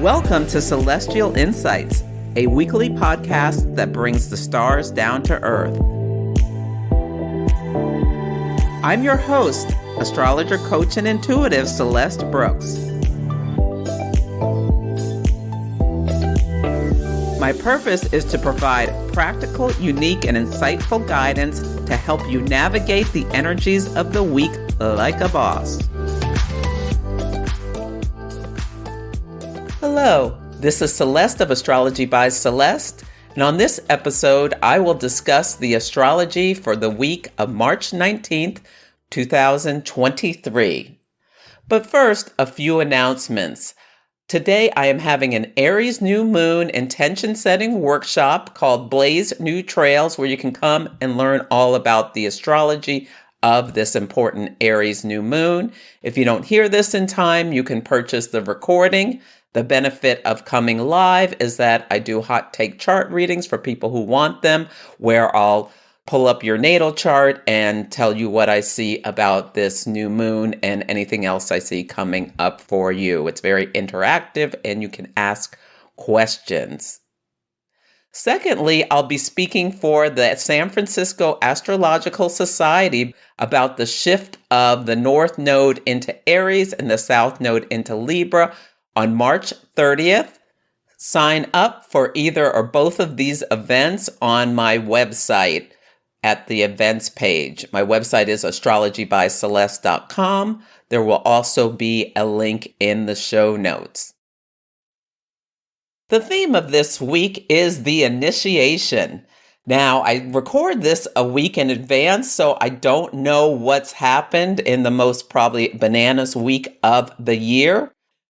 Welcome to Celestial Insights, a weekly podcast that brings the stars down to earth. I'm your host, astrologer, coach, and intuitive Celeste Brooks. My purpose is to provide practical, unique, and insightful guidance to help you navigate the energies of the week like a boss. Hello, this is Celeste of Astrology by Celeste, and on this episode, I will discuss the astrology for the week of March 19th, 2023. But first, a few announcements. Today, I am having an Aries new moon intention setting workshop called Blaze New Trails, where you can come and learn all about the astrology of this important Aries new moon. If you don't hear this in time, you can purchase the recording. The benefit of coming live is that I do hot take chart readings for people who want them, where I'll pull up your natal chart and tell you what I see about this new moon and anything else I see coming up for you. It's very interactive and you can ask questions. Secondly, I'll be speaking for the San Francisco Astrological Society about the shift of the North Node into Aries and the South Node into Libra on March 30th. Sign up for either or both of these events on my website at the events page. My website is astrologybyceleste.com. There will also be a link in the show notes. The theme of this week is the initiation. Now, I record this a week in advance, so I don't know what's happened in the most probably bananas week of the year.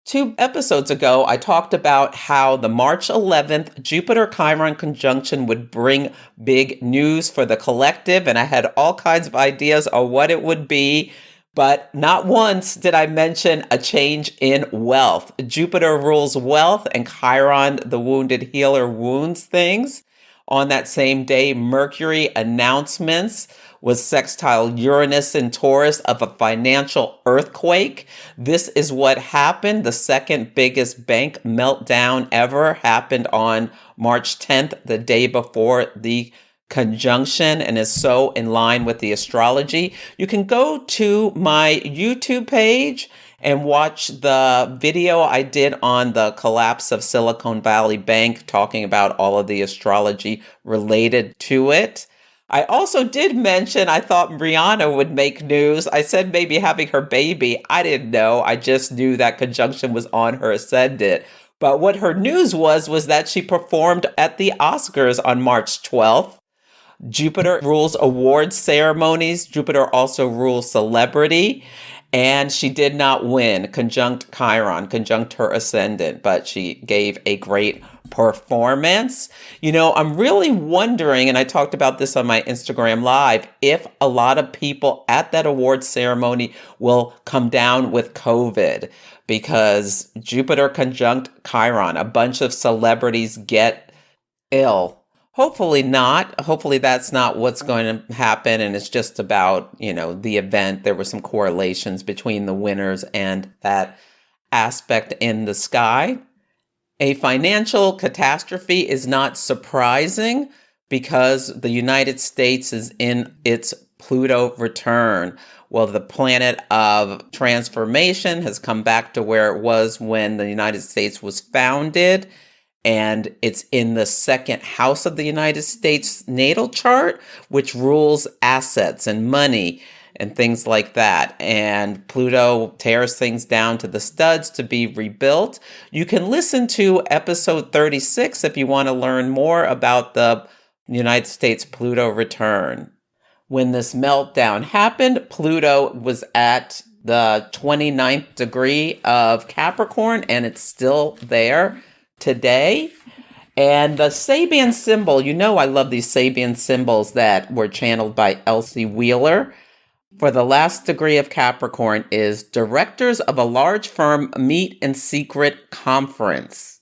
2 episodes ago, I talked about how the March 11th Jupiter-Chiron conjunction would bring big news for the collective, and I had all kinds of ideas on what it would be, but not once did I mention a change in wealth. Jupiter rules wealth, and Chiron, the wounded healer, wounds things. On that same day, Mercury announcements was sextile Uranus in Taurus of a financial earthquake. This is what happened. The second biggest bank meltdown ever happened on March 10th, the day before the conjunction, and is so in line with the astrology. You can go to my YouTube page and watch the video I did on the collapse of Silicon Valley Bank, talking about all of the astrology related to it. I also did mention I thought Rihanna would make news. I said maybe having her baby. I didn't know. I just knew that conjunction was on her ascendant. But what her news was that she performed at the Oscars on March 12th. Jupiter rules awards ceremonies. Jupiter also rules celebrity. And she did not win, conjunct Chiron, conjunct her ascendant, but she gave a great performance. You know, I'm really wondering, and I talked about this on my Instagram Live, if a lot of people at that awards ceremony will come down with COVID, because Jupiter conjunct Chiron, a bunch of celebrities get ill. Hopefully not. Hopefully that's not what's going to happen. And it's just about, the event. There were some correlations between the winners and that aspect in the sky. A financial catastrophe is not surprising because the United States is in its Pluto return. Well, the planet of transformation has come back to where it was when the United States was founded. And it's in the second house of the United States natal chart, which rules assets and money and things like that. And Pluto tears things down to the studs to be rebuilt. You can listen to episode 36 if you want to learn more about the United States Pluto return. When this meltdown happened, Pluto was at the 29th degree of Capricorn, and it's still there today. And the Sabian symbol, I love these Sabian symbols that were channeled by Elsie Wheeler. For the last degree of Capricorn is directors of a large firm meet in secret conference.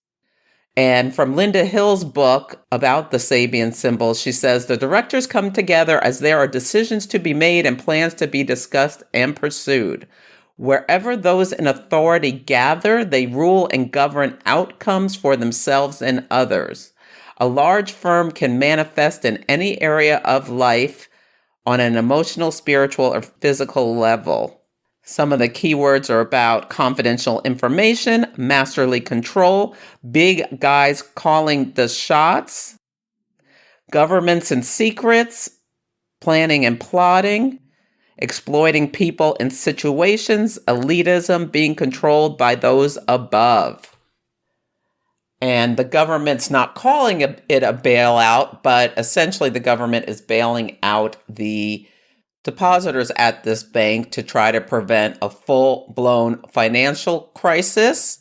And from Linda Hill's book about the Sabian symbols, she says, the directors come together as there are decisions to be made and plans to be discussed and pursued. Wherever those in authority gather, they rule and govern outcomes for themselves and others. A large firm can manifest in any area of life on an emotional, spiritual, or physical level. Some of the keywords are about confidential information, masterly control, big guys calling the shots, governments and secrets, planning and plotting, exploiting people and situations, elitism, being controlled by those above. And the government's not calling it a bailout, but essentially the government is bailing out the depositors at this bank to try to prevent a full-blown financial crisis.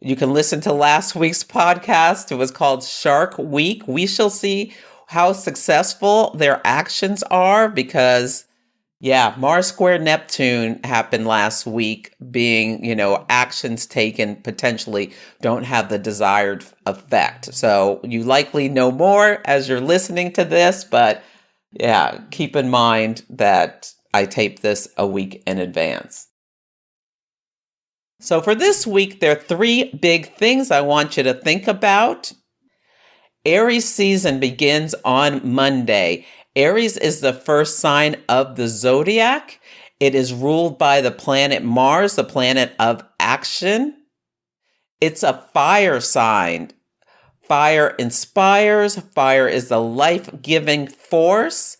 You can listen to last week's podcast. It was called Shark Week. We shall see how successful their actions are because, yeah, Mars square Neptune happened last week, being, actions taken potentially don't have the desired effect. So you likely know more as you're listening to this, but yeah, keep in mind that I tape this a week in advance. So for this week, there are 3 big things I want you to think about. Aries season begins on Monday. Aries is the first sign of the zodiac. It is ruled by the planet Mars, the planet of action. It's a fire sign. Fire inspires. Fire is the life-giving force.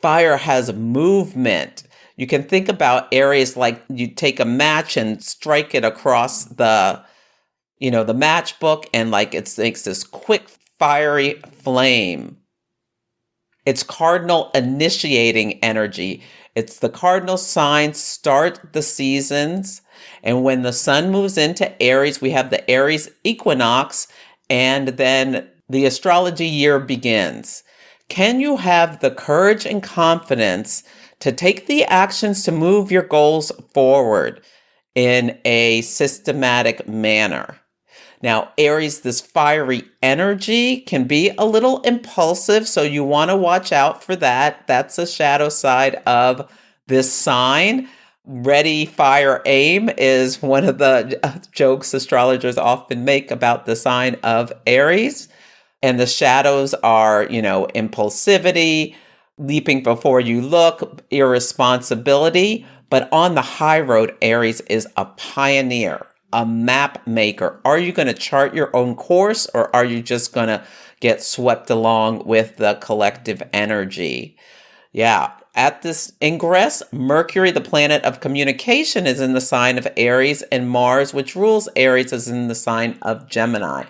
Fire has movement. You can think about Aries like you take a match and strike it across the matchbook, and like it makes this quick, fiery flame. It's cardinal initiating energy. It's the cardinal signs start the seasons. And when the sun moves into Aries, we have the Aries equinox, and then the astrology year begins. Can you have the courage and confidence to take the actions to move your goals forward in a systematic manner? Now, Aries, this fiery energy can be a little impulsive, so you want to watch out for that. That's a shadow side of this sign. Ready, fire, aim is one of the jokes astrologers often make about the sign of Aries. And the shadows are, impulsivity, leaping before you look, irresponsibility. But on the high road, Aries is a pioneer, a map maker. Are you going to chart your own course, or are you just going to get swept along with the collective energy? Yeah. At this ingress, Mercury, the planet of communication, is in the sign of Aries, and Mars, which rules Aries, is in the sign of Gemini.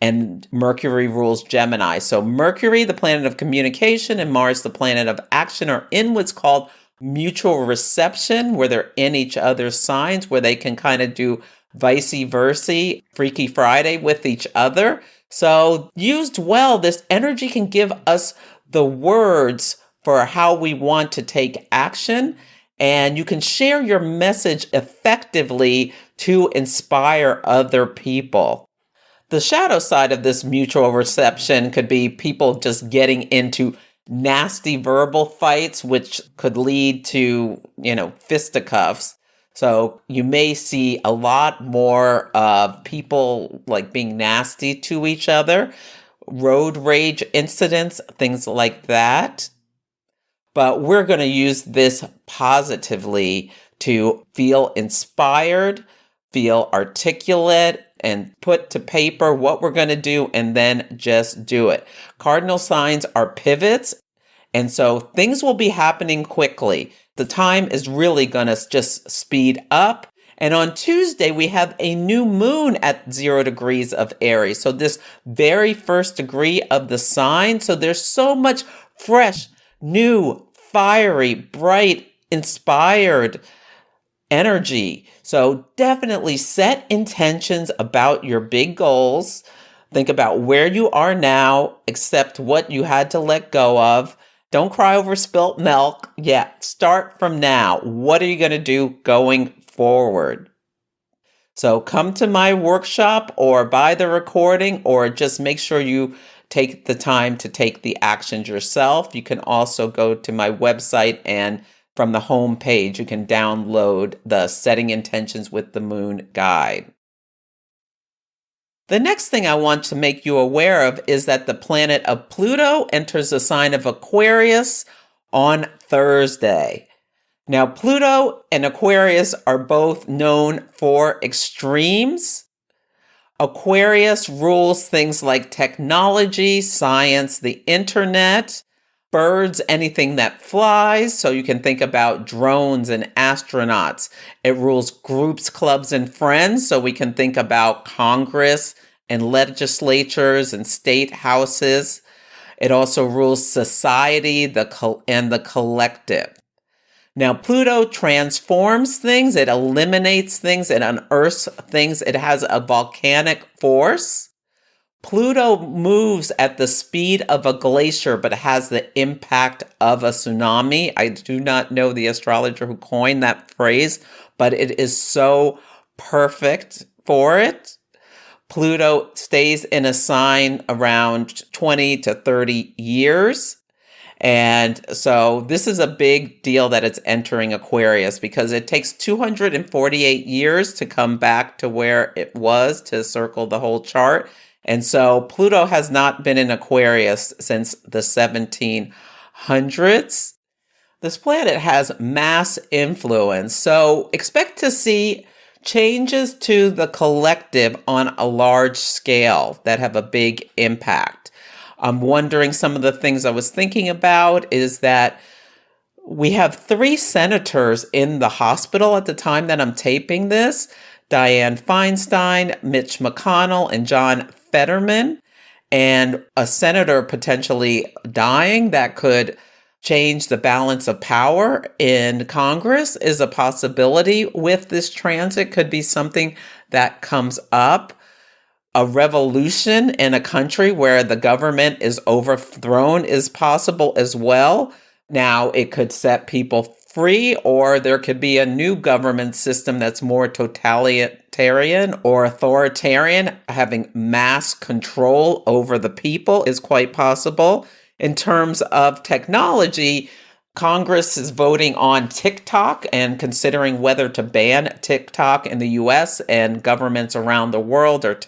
And Mercury rules Gemini. So Mercury, the planet of communication, and Mars, the planet of action, are in what's called mutual reception, where they're in each other's signs, where they can kind of do vice versa, Freaky Friday with each other. So used well, this energy can give us the words for how we want to take action. And you can share your message effectively to inspire other people. The shadow side of this mutual reception could be people just getting into nasty verbal fights, which could lead to, fisticuffs. So you may see a lot more of people like being nasty to each other, road rage incidents, things like that. But we're going to use this positively to feel inspired, feel articulate, and put to paper what we're going to do, and then just do it. Cardinal signs are pivots, and so things will be happening quickly. The time is really going to just speed up. And on Tuesday, we have a new moon at 0 degrees of Aries. So this very first degree of the sign. So there's so much fresh, new, fiery, bright, inspired energy. So definitely set intentions about your big goals. Think about where you are now, accept what you had to let go of. Don't cry over spilt milk. Yeah, start from now. What are you going to do going forward? So come to my workshop or buy the recording, or just make sure you take the time to take the actions yourself. You can also go to my website and from the home page. You can download the Setting Intentions with the Moon guide. The next thing I want to make you aware of is that the planet of Pluto enters the sign of Aquarius on Thursday. Now, Pluto and Aquarius are both known for extremes. Aquarius rules things like technology, science, the internet, birds, anything that flies. So you can think about drones and astronauts. It rules groups, clubs, and friends. So we can think about Congress and legislatures and state houses. It also rules society and the collective. Now, Pluto transforms things, it eliminates things, it unearths things, it has a volcanic force. Pluto moves at the speed of a glacier, but has the impact of a tsunami. I do not know the astrologer who coined that phrase, but it is so perfect for it. Pluto stays in a sign around 20 to 30 years. And so this is a big deal that it's entering Aquarius because it takes 248 years to come back to where it was to circle the whole chart. And so Pluto has not been in Aquarius since the 1700s. This planet has mass influence, so expect to see changes to the collective on a large scale that have a big impact. I'm wondering, some of the things I was thinking about is that we have 3 senators in the hospital at the time that I'm taping this: Dianne Feinstein, Mitch McConnell, and John Fetterman. And a senator potentially dying that could change the balance of power in Congress is a possibility with this transit. Could be something that comes up. A revolution in a country where the government is overthrown is possible as well. Now, it could set people free, or there could be a new government system that's more totalitarian or authoritarian. Having mass control over the people is quite possible. In terms of technology, Congress is voting on TikTok and considering whether to ban TikTok in the US, and governments around the world are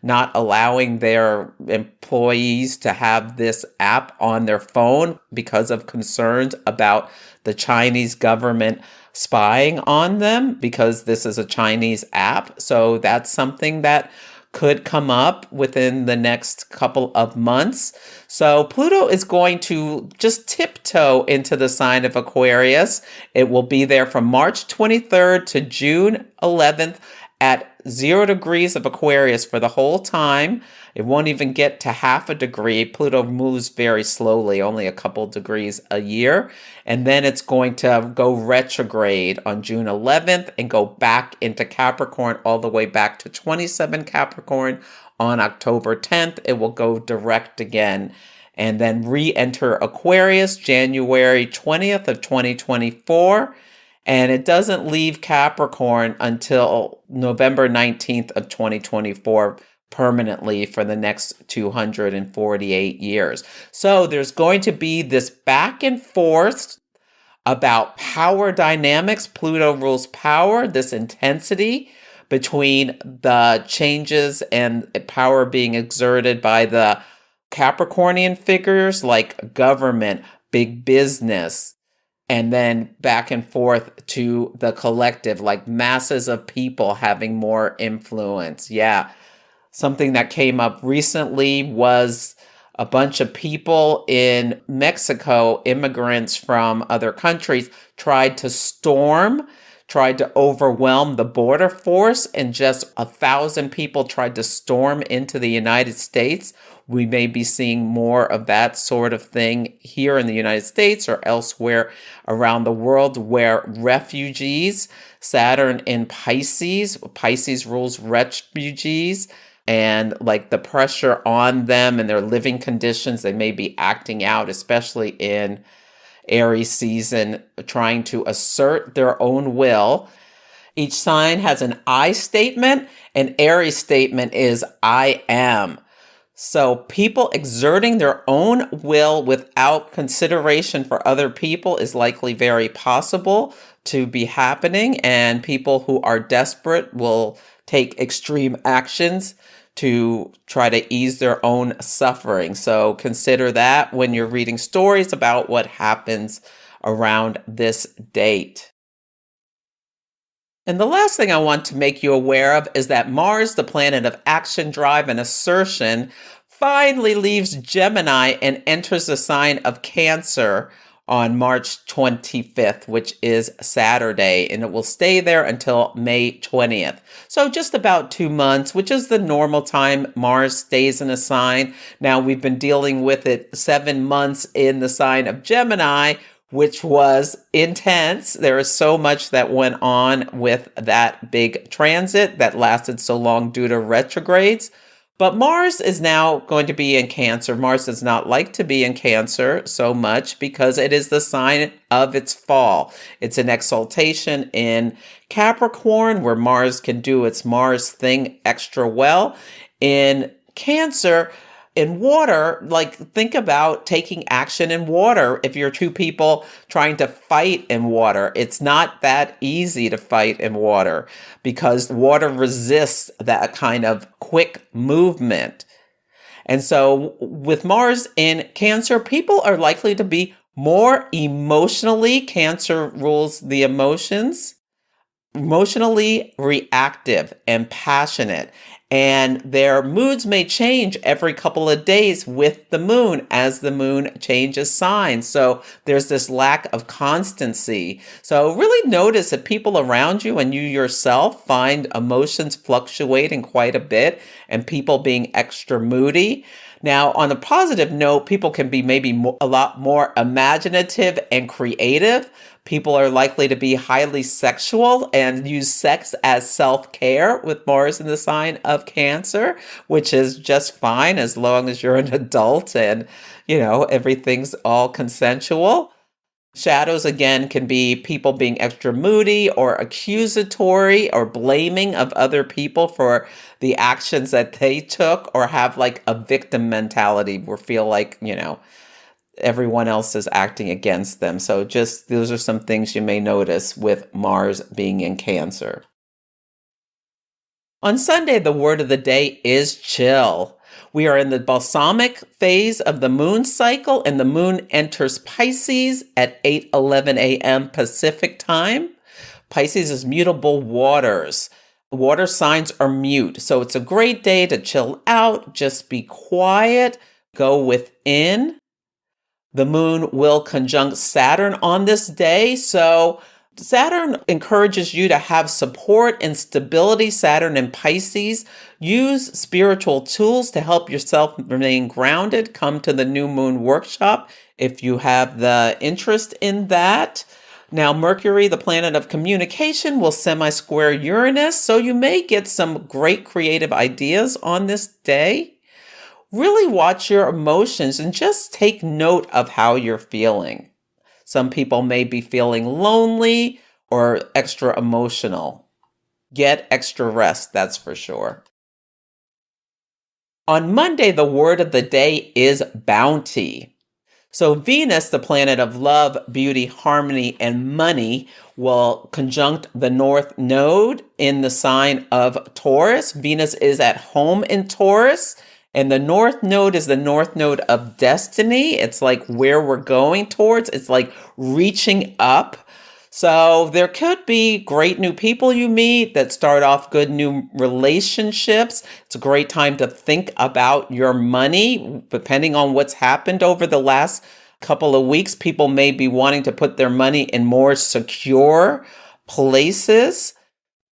not allowing their employees to have this app on their phone because of concerns about the Chinese government spying on them, because this is a Chinese app. So that's something that could come up within the next couple of months. So Pluto is going to just tiptoe into the sign of Aquarius. It will be there from March 23rd to June 11th at 0 degrees of Aquarius for the whole time. It won't even get to half a degree. Pluto moves very slowly, only a couple degrees a year. And then it's going to go retrograde on June 11th and go back into Capricorn all the way back to 27 Capricorn. On October 10th, it will go direct again and then re-enter Aquarius January 20th of 2024. And it doesn't leave Capricorn until November 19th of 2024 permanently for the next 248 years. So there's going to be this back and forth about power dynamics. Pluto rules power, this intensity between the changes and power being exerted by the Capricornian figures like government, big business, and then back and forth to the collective, like masses of people having more influence. Yeah. Something that came up recently was a bunch of people in Mexico, immigrants from other countries, tried to overwhelm the border force, and just 1,000 people tried to storm into the United States. We may be seeing more of that sort of thing here in the United States or elsewhere around the world, where refugees, Saturn in Pisces rules refugees, and like the pressure on them and their living conditions, they may be acting out, especially in Aries season, trying to assert their own will. Each sign has an I statement. An Aries statement is I am. So, people exerting their own will without consideration for other people is likely very possible to be happening. And people who are desperate will take extreme actions to try to ease their own suffering. So, consider that when you're reading stories about what happens around this date. And the last thing I want to make you aware of is that Mars, the planet of action, drive, and assertion, finally leaves Gemini and enters the sign of Cancer on March 25th, which is Saturday, and it will stay there until May 20th. So just about 2 months, which is the normal time Mars stays in a sign. Now, we've been dealing with it 7 months in the sign of Gemini, which was intense. There is so much that went on with that big transit that lasted so long due to retrogrades. But Mars is now going to be in Cancer. Mars does not like to be in Cancer so much because it is the sign of its fall. It's an exaltation in Capricorn where Mars can do its Mars thing extra well. In Cancer, in water, like think about taking action in water. If you're two people trying to fight in water, it's not that easy to fight in water because water resists that kind of quick movement. And so with Mars in Cancer, people are likely to be more emotionally, Cancer rules the emotionally reactive and passionate. And their moods may change every couple of days with the moon as the moon changes signs. So there's this lack of constancy. So really notice if people around you and you yourself find emotions fluctuating quite a bit and people being extra moody. Now, on a positive note, people can be maybe a lot more imaginative and creative. People are likely to be highly sexual and use sex as self-care with Mars in the sign of Cancer, which is just fine as long as you're an adult and, everything's all consensual. Shadows, again, can be people being extra moody or accusatory or blaming of other people for the actions that they took or have like a victim mentality or feel like, everyone else is acting against them. So just those are some things you may notice with Mars being in Cancer. On Sunday, the word of the day is chill. We are in the balsamic phase of the moon cycle, and the moon enters Pisces at 8:11 a.m. Pacific time. Pisces is mutable waters. Water signs are mute, so it's a great day to chill out, just be quiet, go within. The moon will conjunct Saturn on this day. So Saturn encourages you to have support and stability. Saturn in Pisces. Use spiritual tools to help yourself remain grounded. Come to the new moon workshop if you have the interest in that. Now, Mercury, the planet of communication, will semi-square Uranus. So you may get some great creative ideas on this day. Really watch your emotions and just take note of how you're feeling. Some people may be feeling lonely or extra emotional. Get extra rest, that's for sure. On Monday, the word of the day is bounty. So Venus, the planet of love, beauty, harmony, and money, will conjunct the North Node in the sign of Taurus. Venus is at home in Taurus. And the North Node is the North Node of destiny. It's like where we're going towards. It's like reaching up. So there could be great new people you meet that start off good new relationships. It's a great time to think about your money. Depending on what's happened over the last couple of weeks, people may be wanting to put their money in more secure places.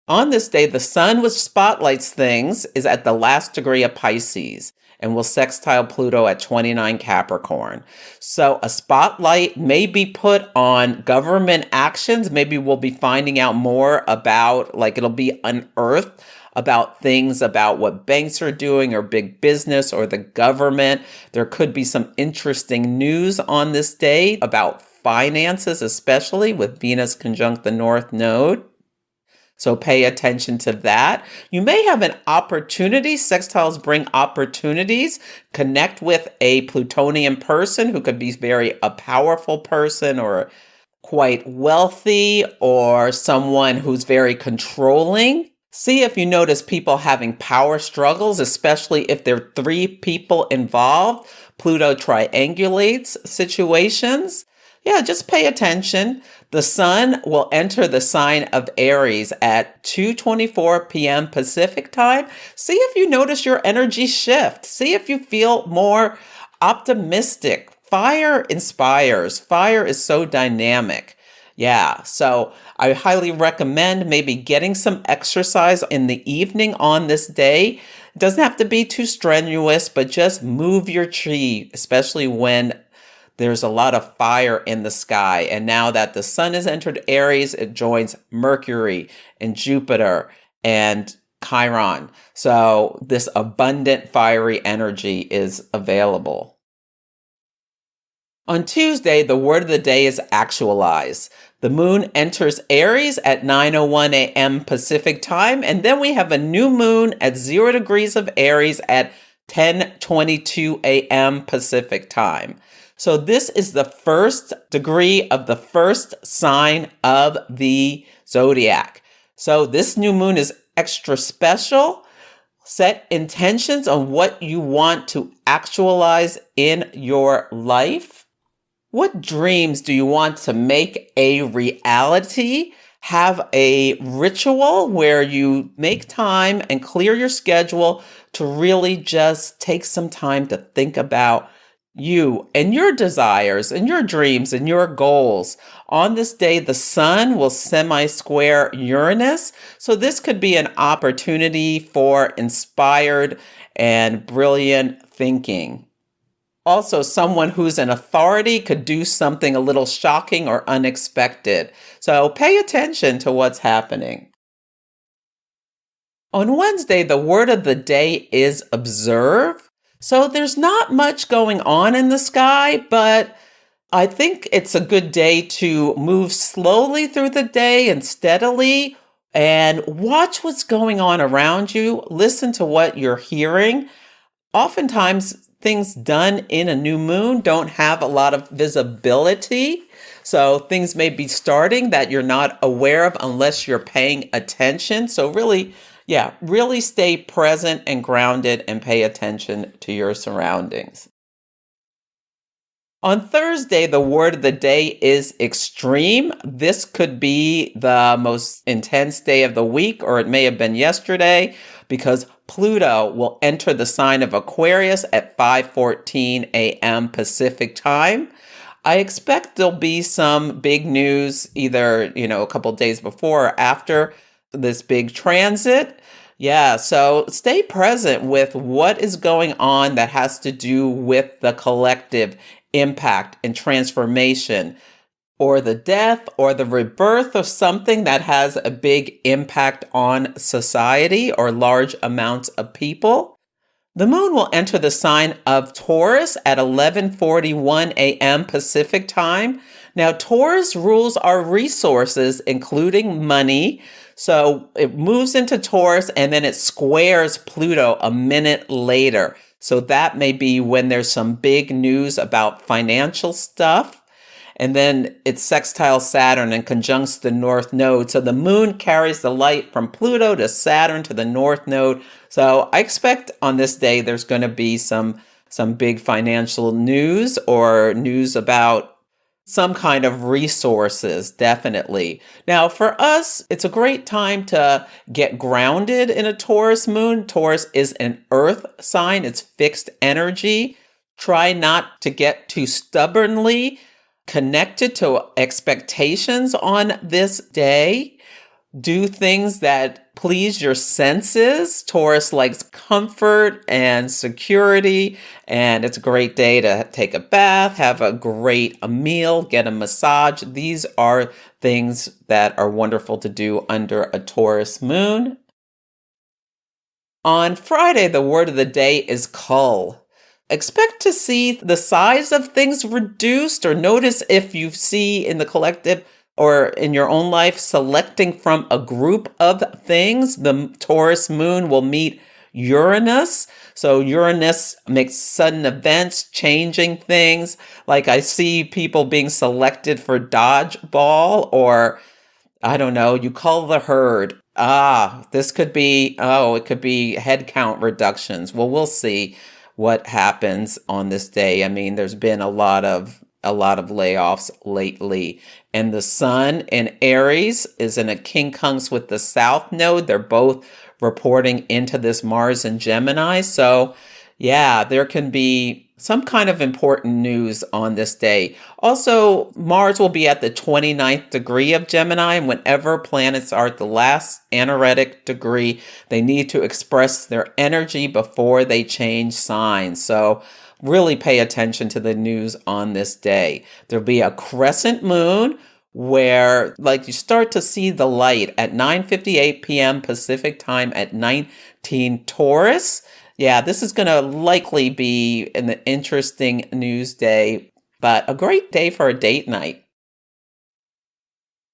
On this day, the sun, which spotlights things, is at the last degree of Pisces and will sextile Pluto at 29 Capricorn. So a spotlight may be put on government actions. Maybe we'll be finding out more about, like it'll be unearthed about things about what banks are doing or big business or the government. There could be some interesting news on this day about finances, especially with Venus conjunct the North Node. So pay attention to that. You may have an opportunity. Sextiles bring opportunities. Connect with a Plutonian person who could be a powerful person or quite wealthy or someone who's very controlling. See if you notice people having power struggles, especially if there are three people involved. Pluto triangulates situations. Yeah, just pay attention. The sun will enter the sign of Aries at 2:24 p.m. Pacific time. See if you notice your energy shift. See if you feel more optimistic. Fire inspires. Fire is so dynamic. Yeah, so I highly recommend maybe getting some exercise in the evening on this day. It doesn't have to be too strenuous, but just move your chi, especially when there's a lot of fire in the sky. And now that the sun has entered Aries, it joins Mercury and Jupiter and Chiron. So this abundant fiery energy is available. On Tuesday, the word of the day is actualize. The moon enters Aries at 9:01 a.m. Pacific time, and then we have a new moon at 0 degrees of Aries at 10:22 a.m. Pacific time. So this is the first degree of the first sign of the zodiac. So this new moon is extra special. Set intentions on what you want to actualize in your life. What dreams do you want to make a reality? Have a ritual where you make time and clear your schedule to really just take some time to think about you and your desires and your dreams and your goals. On this day, the sun will semi-square Uranus. So this could be an opportunity for inspired and brilliant thinking. Also, someone who's an authority could do something a little shocking or unexpected. So pay attention to what's happening. On Wednesday, the word of the day is observe. So there's not much going on in the sky, but I think it's a good day to move slowly through the day and steadily and watch what's going on around you. Listen to what you're hearing. Oftentimes, things done in a new moon don't have a lot of visibility. So things may be starting that you're not aware of unless you're paying attention. So really stay present and grounded and pay attention to your surroundings. On Thursday, the word of the day is extreme. This could be the most intense day of the week, or it may have been yesterday, because Pluto will enter the sign of Aquarius at 5:14 a.m. Pacific time. I expect there'll be some big news either, a couple days before or after this big transit. Yeah, so stay present with what is going on that has to do with the collective impact and transformation, or the death or the rebirth of something that has a big impact on society or large amounts of people. The moon will enter the sign of Taurus at 11:41 a.m. Pacific time. Now, Taurus rules our resources, including money. So it moves into Taurus and then it squares Pluto a minute later. So that may be when there's some big news about financial stuff. And then it sextiles Saturn and conjuncts the North Node. So the moon carries the light from Pluto to Saturn to the North Node. So I expect on this day there's going to be some big financial news or news about some kind of resources, definitely. Now, for us, it's a great time to get grounded in a Taurus moon. Taurus is an earth sign. It's fixed energy. Try not to get too stubbornly connected to expectations on this day. Do things that please your senses. Taurus likes comfort and security, and it's a great day to take a bath, have a great meal, get a massage. These are things that are wonderful to do under a Taurus moon. On Friday, the word of the day is cull. Expect to see the size of things reduced, or notice if you see in the collective or in your own life, selecting from a group of things. The Taurus moon will meet Uranus. So Uranus makes sudden events, changing things. Like I see people being selected for dodgeball, or I don't know, you call the herd. This could be, it could be head count reductions. Well, we'll see what happens on this day. I mean, there's been a lot of layoffs lately. And the sun in Aries is in a quincunx with the South Node. They're both reporting into this Mars and Gemini. So yeah, there can be some kind of important news on this day. Also, Mars will be at the 29th degree of Gemini, and whenever planets are at the last anaretic degree, they need to express their energy before they change signs. So really pay attention to the news on this day. There'll be a crescent moon where you start to see the light at 9:58 p.m. Pacific time at 19 Taurus. Yeah, this is going to likely be an interesting news day, but a great day for a date night.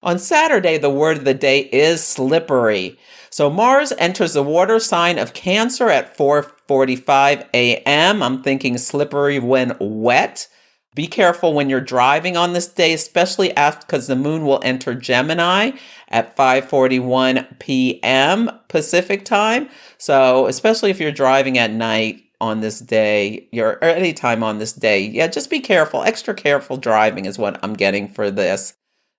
On Saturday, the word of the day is slippery. So Mars enters the water sign of Cancer at 4:45 a.m. I'm thinking slippery when wet. Be careful when you're driving on this day, especially because the moon will enter Gemini at 5:41 p.m. Pacific time. So especially if you're driving at night on this day, or any time on this day, yeah, just be careful. Extra careful driving is what I'm getting for this.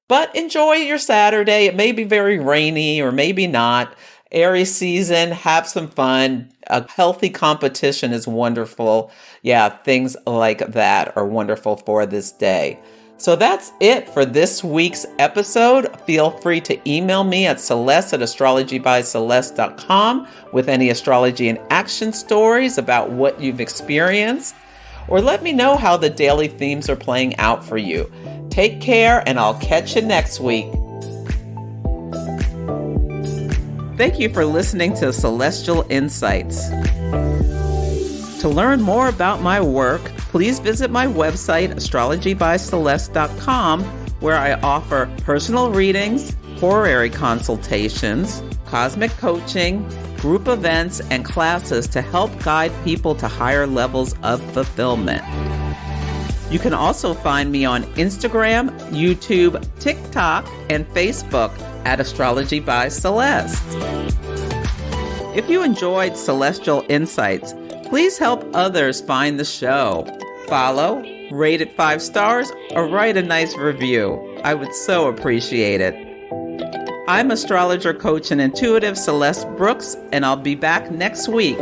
But enjoy your Saturday. It may be very rainy or maybe not. Aries season, have some fun. A healthy competition is wonderful. Yeah, things like that are wonderful for this day. So that's it for this week's episode. Feel free to email me at celeste@astrologybyceleste.com with any astrology and action stories about what you've experienced. Or let me know how the daily themes are playing out for you. Take care, and I'll catch you next week. Thank you for listening to Celestial Insights. To learn more about my work, please visit my website, astrologybyceleste.com, where I offer personal readings, horary consultations, cosmic coaching, group events, and classes to help guide people to higher levels of fulfillment. You can also find me on Instagram, YouTube, TikTok, and Facebook at Astrology by Celeste. If you enjoyed Celestial Insights, please help others find the show. Follow, rate it 5 stars, or write a nice review. I would so appreciate it. I'm astrologer, coach, and intuitive Celeste Brooks, and I'll be back next week.